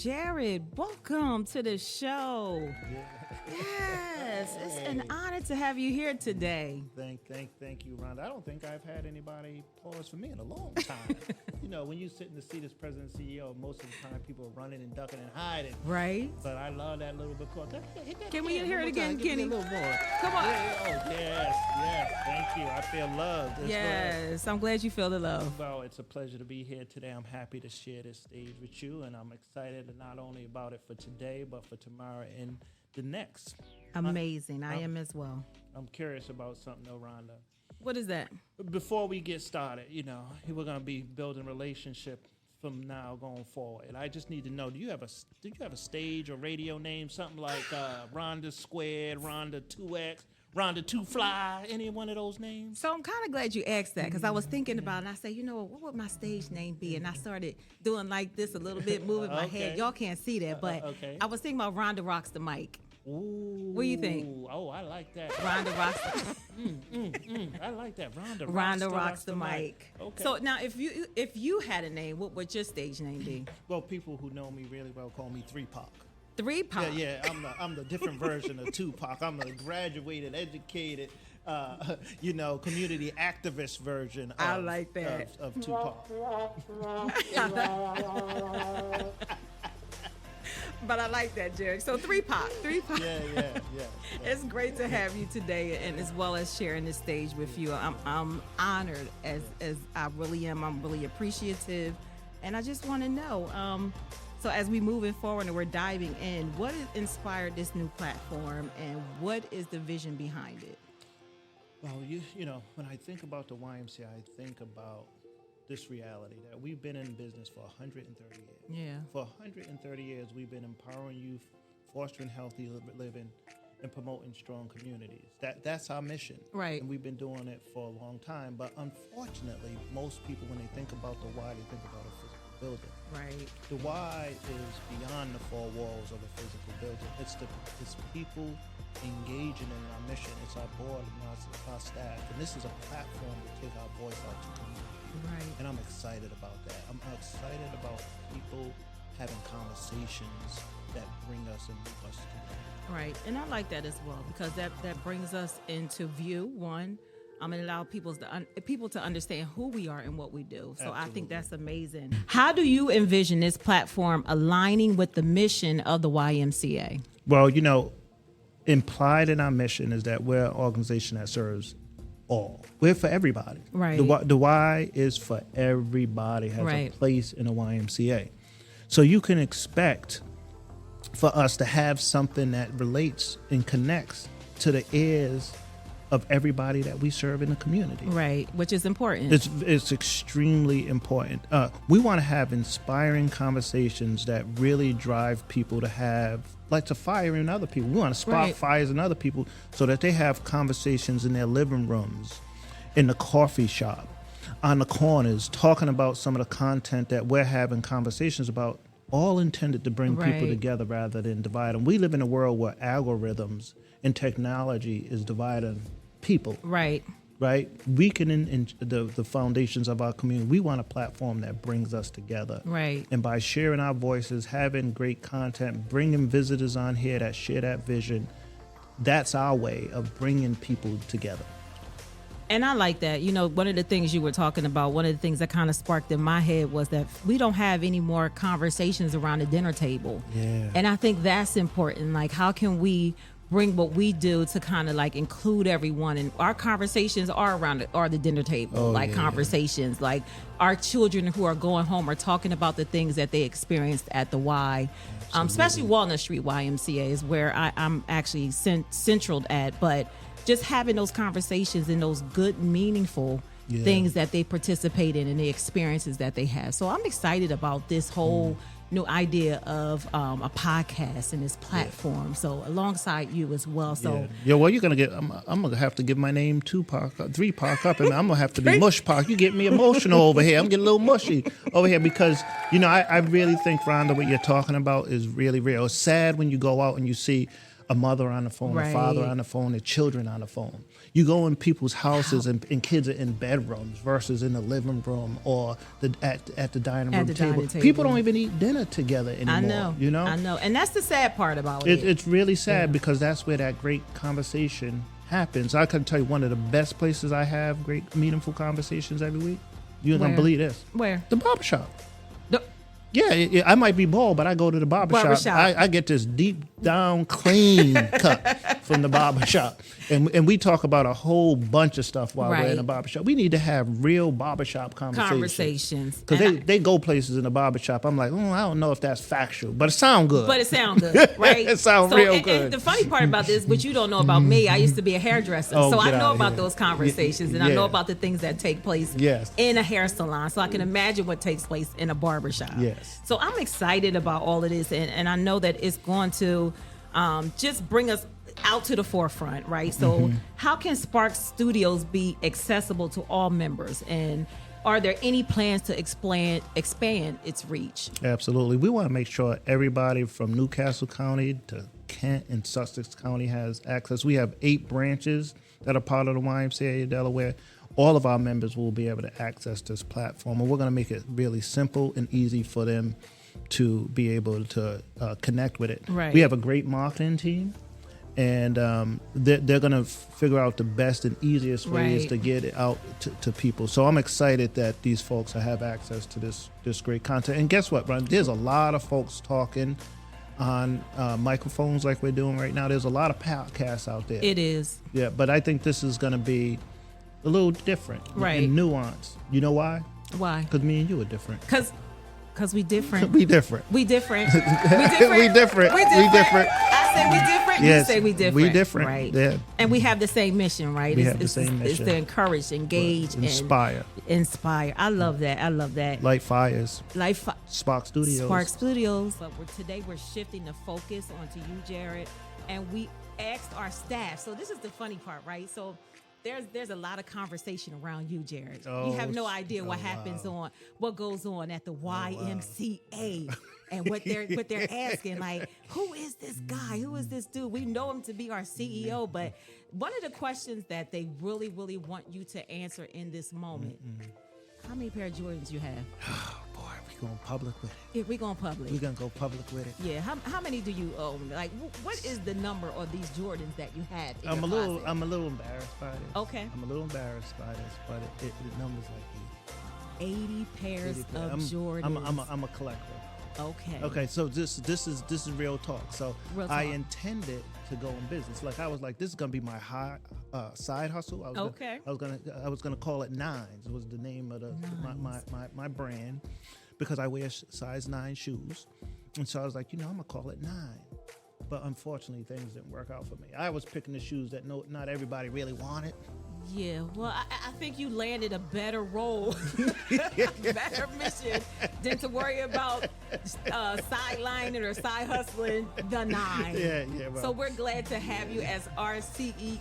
Jared, welcome to the show. Yes, it's an honor to have you here today. Thank you, Rhonda. I don't think I've had anybody pause for me in a long time. When you sit in the seat as president and CEO, most of the time people are running and ducking and hiding. Right. But I love that little bit. Can we hear it again, Kenny? A little more. Come on. Yes. Thank you. I feel loved. Yes, I'm glad you feel the love. Well, it's a pleasure to be here today. I'm happy to share this stage with you, and I'm excited not only about it for today, but for tomorrow and the next. Amazing. I am as well. I'm curious about something, though, Rhonda. What is that? Before we get started, we're going to be building relationship from now going forward. And I just need to know, did you have a stage or radio name, something like Rhonda Squared, Rhonda 2X, Rhonda 2 Fly, any one of those names? So I'm kind of glad you asked that, because I was thinking about it, and I said, what would my stage name be? And I started doing like this a little bit, moving my head. Y'all can't see that, but I was thinking about Rhonda Rocks the Mic. Ooh. What do you think? Oh, I like that. Rhonda Rocks the I like that. Rhonda Rocks the Mic. Okay. So now, if you had a name, what would your stage name be? Well, people who know me really well call me 3-Pac. 3-Pac? Yeah. I'm the different version of Tupac. I'm the graduated, educated, community activist version of, I like that. of Tupac. But I like that, Jared. So 3-Pac. Yeah. It's great to have you today, and as well as sharing this stage with you. I'm honored, as I really am. I'm really appreciative, and I just want to know. So as we moving forward and we're diving in, what has inspired this new platform, and what is the vision behind it? Well, when I think about the YMCA, I think about this reality that we've been in business for 130 years. Yeah. For 130 years, we've been empowering youth, fostering healthy living, and promoting strong communities. That's our mission. Right. And we've been doing it for a long time. But unfortunately, most people, when they think about the why, they think about a physical building. Right. The why is beyond the four walls of a physical building. It's people engaging in our mission. It's our board and our staff. And this is a platform to take our voice out to community. Right. And I'm excited about that. I'm excited about people having conversations that bring us and move us together. Right. And I like that as well, because that brings us into view, one. And allow people to understand who we are and what we do. So Absolutely. I think that's amazing. How do you envision this platform aligning with the mission of the YMCA? Well, implied in our mission is that we're an organization that serves all. We're for everybody. Right. The Y is for everybody, has right. a place in a YMCA. So you can expect for us to have something that relates and connects to the ears of everybody that we serve in the community. Right, which is important. It's extremely important. We want to have inspiring conversations that really drive people to fire in other people. We want to spark fires in other people so that they have conversations in their living rooms, in the coffee shop, on the corners, talking about some of the content that we're having conversations about, all intended to bring people together rather than divide them. We live in a world where algorithms and technology is dividing people. Right. Weakening the foundations of our community. We want a platform that brings us together. Right. And by sharing our voices, having great content, bringing visitors on here that share that vision, that's our way of bringing people together. And I like that. One of the things you were talking about, one of the things that kind of sparked in my head was that we don't have any more conversations around the dinner table. Yeah. And I think that's important. Like, how can we bring what we do to kind of like include everyone? And our conversations are around the dinner table, conversations. Like, our children who are going home are talking about the things that they experienced at the Y. Especially Walnut Street YMCA is where I'm actually centraled at. But just having those conversations and those good, meaningful things that they participate in and the experiences that they have. So I'm excited about this whole new idea of a podcast and this platform. So alongside you as well. So well, you're gonna get. I'm gonna have to give my name 3-Pac up, and I'm gonna have to be Mush Park. You get me emotional over here. I'm getting a little mushy over here because I really think, Rhonda, what you're talking about is really real. It's sad when you go out and you see a mother on the phone, Right. a father on the phone, their children on the phone. You go in people's houses and kids are in bedrooms versus in the living room or at the dining room table. People don't even eat dinner together anymore. I know. You know? I know. And that's the sad part about it. It's really sad because that's where that great conversation happens. I can tell you one of the best places I have great meaningful conversations every week. You're going to believe this. Where? The barbershop. Yeah, I might be bald, but I go to the barbershop. I get this deep down clean cut from the barbershop. And we talk about a whole bunch of stuff while we're in the barbershop. We need to have real barbershop conversations. Because they go places in the barbershop. I'm like, I don't know if that's factual, but it sounds good. But it sounds good, right? It sounds real good. And the funny part about this, which you don't know about me, I used to be a hairdresser. So I know about those conversations and I know about the things that take place in a hair salon. So I can imagine what takes place in a barbershop. Yes. So I'm excited about all of this, and I know that it's going to just bring us out to the forefront, right? So how can Spark Studios be accessible to all members, and are there any plans to expand its reach? Absolutely. We want to make sure everybody from Newcastle County to Kent and Sussex County has access. We have 8 branches that are part of the YMCA of Delaware. All of our members will be able to access this platform, and we're going to make it really simple and easy for them to be able to connect with it. Right. We have a great marketing team, and they're going to figure out the best and easiest ways to get it out to people. So I'm excited that these folks have access to this great content. And guess what, Ron? There's a lot of folks talking on microphones like we're doing right now. There's a lot of podcasts out there. It is. Yeah, but I think this is going to be a little different and nuanced. You know why? Why? Because me and you are different. Because we different. We different. We different. We different. I said we different. Yes, you say we different. We different. Right. Yeah. And we have the same mission, right? We have the same mission. It's to encourage, engage, inspire. Inspire. I love that. I love that. Light fires. Spark Studios. Spark Studios. But today we're shifting the focus onto you, Jared, and we asked our staff. So this is the funny part, right? So there's a lot of conversation around you, Jared. You have no idea what happens what goes on at the YMCA and what they're asking, like, who is this guy? Who is this dude? We know him to be our CEO, but one of the questions that they really, really want you to answer in this moment, how many pair of Jordans you have? Oh boy, we going public with it. Yeah, we going public. We're gonna go public with it. Yeah, how many do you own? Like, what is the number of these Jordans that you have in I'm your a closet? little embarrassed by this. Okay. I'm a little embarrassed by this, but the number's like 80 pairs of Jordans. I'm a collector. Okay. Okay, so this is real talk. So Real talk. I intended to go in business. Like I was like, this is gonna be my side hustle. I was gonna call it Nines. It was the name of my brand, because I wear size 9 shoes, and so I was like, I'm gonna call it 9. But unfortunately, things didn't work out for me. I was picking the shoes that not everybody really wanted. Yeah, well, I think you landed a better role, better mission than to worry about sidelining or side hustling the 9. Yeah. Well. So we're glad to have you as our CEO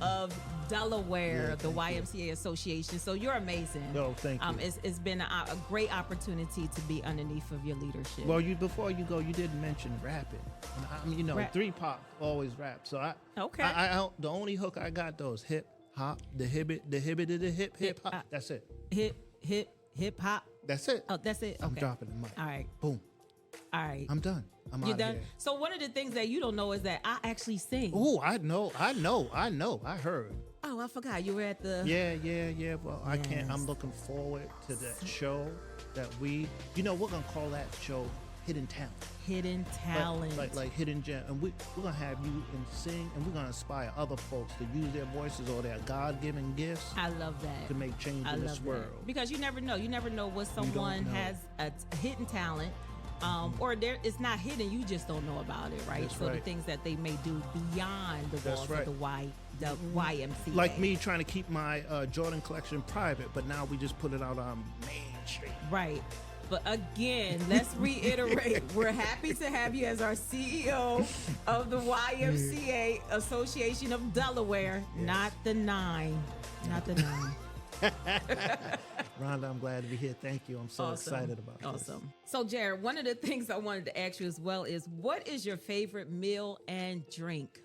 of Delaware, the YMCA Association. So you're amazing. No, thank you. It's been a great opportunity to be underneath of your leadership. Well, before you go, you did mention rapping. And 3 Pop always rap. So I the only hook I got though is hip hop, the hip hop. That's it. Hip hop. That's it. Oh, that's it. Okay. I'm dropping the mic. All right. Boom. All right. I'm done. You done? So one of the things that you don't know is that I actually sing. Oh, I know. I heard. Oh, I forgot you were at the. Yeah. Well, I can't. I'm looking forward to that show that we're gonna call that show Hidden Talent. Hidden Talent. Like Hidden Gem. And we're going to have you sing, and we're going to inspire other folks to use their voices or their God-given gifts. I love that. To make change in this world. Because you never know. You never know what someone has a hidden talent. Or it's not hidden, you just don't know about it, right? That's so right. the things that they may do beyond the walls of the YMCA. Like me trying to keep my Jordan collection private, but now we just put it out on Main Street. Right. But again, let's reiterate, we're happy to have you as our CEO of the YMCA Association of Delaware, not the 9. Not the 9. Rhonda, I'm glad to be here. Thank you. I'm so excited about this. Awesome. So, Jared, one of the things I wanted to ask you as well is, what is your favorite meal and drink?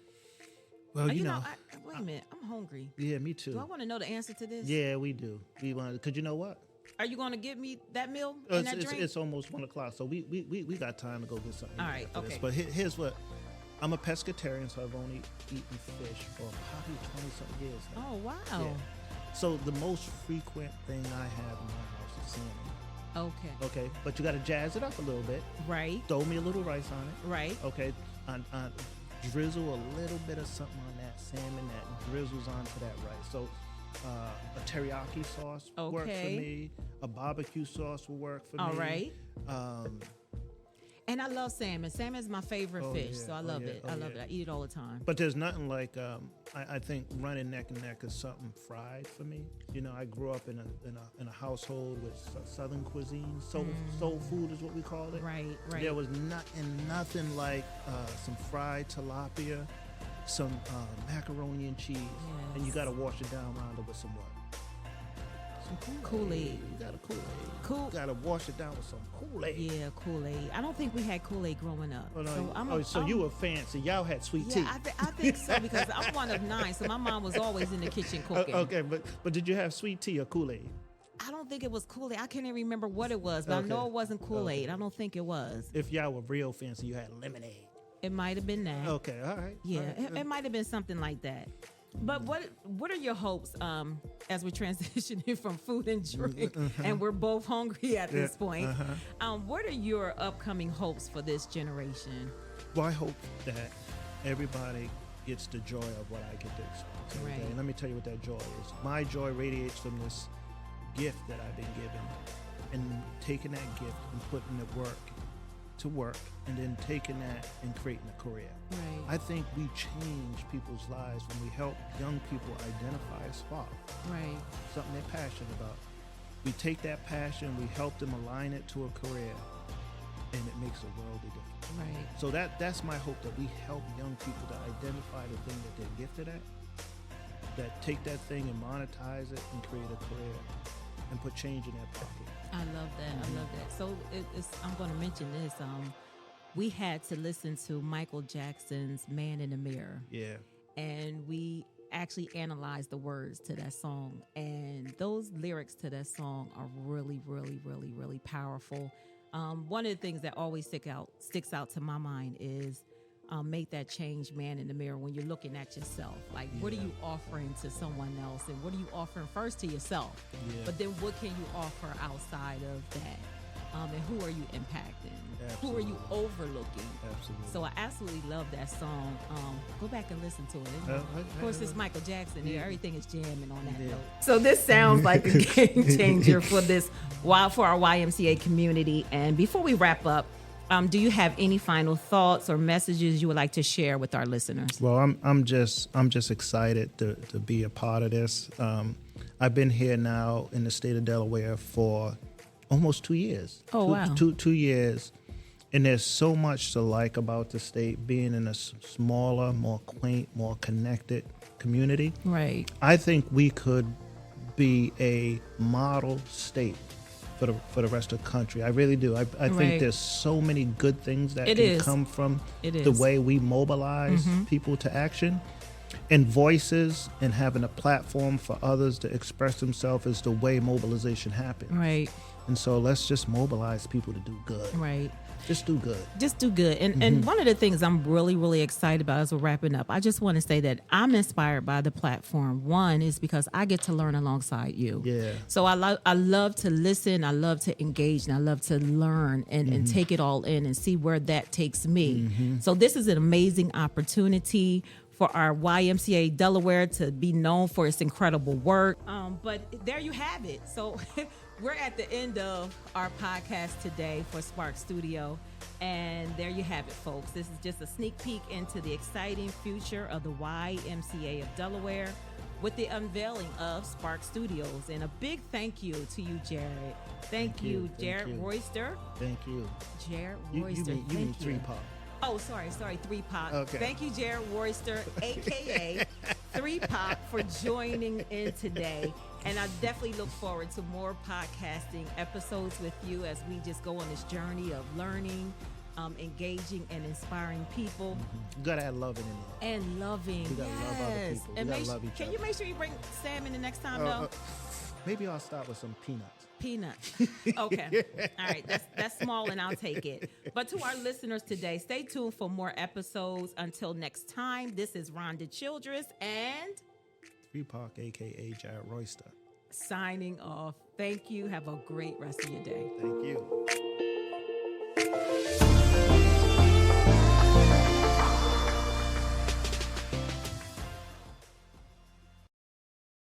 Well, wait a minute. I'm hungry. Yeah, me too. Do I want to know the answer to this? Yeah, we do. We want, because you know what? Are you going to give me that meal and that drink? It's almost 1 o'clock, so we got time to go get something. All right, okay. This. But here's what. I'm a pescatarian, so I've only eaten fish for probably 20-something years now. Oh, wow. Yeah. So the most frequent thing I have in my house is salmon. Okay. But you got to jazz it up a little bit. Right. Throw me a little rice on it. Right. Okay. Drizzle a little bit of something on that salmon that drizzles onto that rice. So a teriyaki sauce works for me. A barbecue sauce will work for me. All right. And I love salmon. Salmon is my favorite fish, so I love it. I love it. I eat it all the time. But there's nothing like I think running neck and neck is something fried for me. You know, I grew up in a household with Southern cuisine. Soul food is what we called it. Right. There was nothing like some fried tilapia, some macaroni and cheese, and you got to wash it down, Rhonda, with some what? Kool-Aid. You got a Kool-Aid. You got to wash it down with some Kool-Aid. Yeah, Kool-Aid. I don't think we had Kool-Aid growing up. Oh, so you were fancy. Y'all had sweet tea. Yeah, I think so, because I'm one of 9, so my mom was always in the kitchen cooking. Okay, but did you have sweet tea or Kool-Aid? I don't think it was Kool-Aid. I can't even remember what it was, but I know it wasn't Kool-Aid. Okay. I don't think it was. If y'all were real fancy, you had lemonade. It might have been that. Okay, all right. Yeah, all right. It might have been something like that. But what are your hopes as we're transitioning from food and drink, and we're both hungry at this point? What are your upcoming hopes for this generation? Well, I hope that everybody gets the joy of what I get to experience. Right. And let me tell you what that joy is. My joy radiates from this gift that I've been given, and taking that gift and putting it to work, and then taking that and creating a career. Right. I think we change people's lives when we help young people identify a spark. Right. Something they're passionate about. We take that passion, we help them align it to a career, and it makes a world of difference. Right. So that's my hope, that we help young people to identify the thing that they're gifted at, that take that thing and monetize it and create a career and put change in their pocket. I love that. I love that. So I'm going to mention this. We had to listen to Michael Jackson's "Man in the Mirror." Yeah. And we actually analyzed the words to that song. And those lyrics to that song are really, really, really, really powerful. One of the things that always sticks out to my mind is make that change, man in the mirror, when you're looking at yourself. Like, what are you offering to someone else? And what are you offering first to yourself? Yeah. But then what can you offer outside of that? And who are you impacting? Absolutely. Who are you overlooking? Absolutely. So I absolutely love that song. Go back and listen to it. Of course, it's Michael Jackson. Yeah. Everything is jamming on that note. So this sounds like a game changer for our YMCA community. And before we wrap up, do you have any final thoughts or messages you would like to share with our listeners? Well, I'm just excited to be a part of this. I've been here now in the state of Delaware for almost 2 years. Oh, wow. 2 years. And there's so much to like about the state, being in a smaller, more quaint, more connected community. Right. I think we could be a model state for the rest of the country. I really do. I think there's so many good things that can come from the way we mobilize people to action. And voices and having a platform for others to express themselves is the way mobilization happens. Right. And so let's just mobilize people to do good. Right. Just do good. Just do good. And one of the things I'm really, really excited about as we're wrapping up, I just want to say that I'm inspired by the platform. One is because I get to learn alongside you. Yeah. So I love to listen. I love to engage, and I love to learn and take it all in and see where that takes me. So this is an amazing opportunity for our YMCA Delaware to be known for its incredible work. But there you have it. So we're at the end of our podcast today for Spark Studio. And there you have it, folks. This is just a sneak peek into the exciting future of the YMCA of Delaware with the unveiling of Spark Studios. And a big thank you to you, Jared. Thank you, Jared Royster. Thank you. Jared Royster. You mean 3 Pop. Oh, sorry, 3 Pop. Okay. Thank you, Jared Royster, a.k.a. 3 Pop for joining in today. And I definitely look forward to more podcasting episodes with you as we just go on this journey of learning, engaging, and inspiring people. You gotta have loving in there. And loving. You gotta love other people. And You gotta love each can other. you make sure you bring Sam in the next time, though? Maybe I'll start with some peanuts. Peanuts. Okay. All right. That's small, and I'll take it. But to our listeners today, stay tuned for more episodes. Until next time, this is Rhonda Childress and 3 Park, a.k.a. Jared Royster. signing off. Thank you. Have a great rest of your day. Thank you.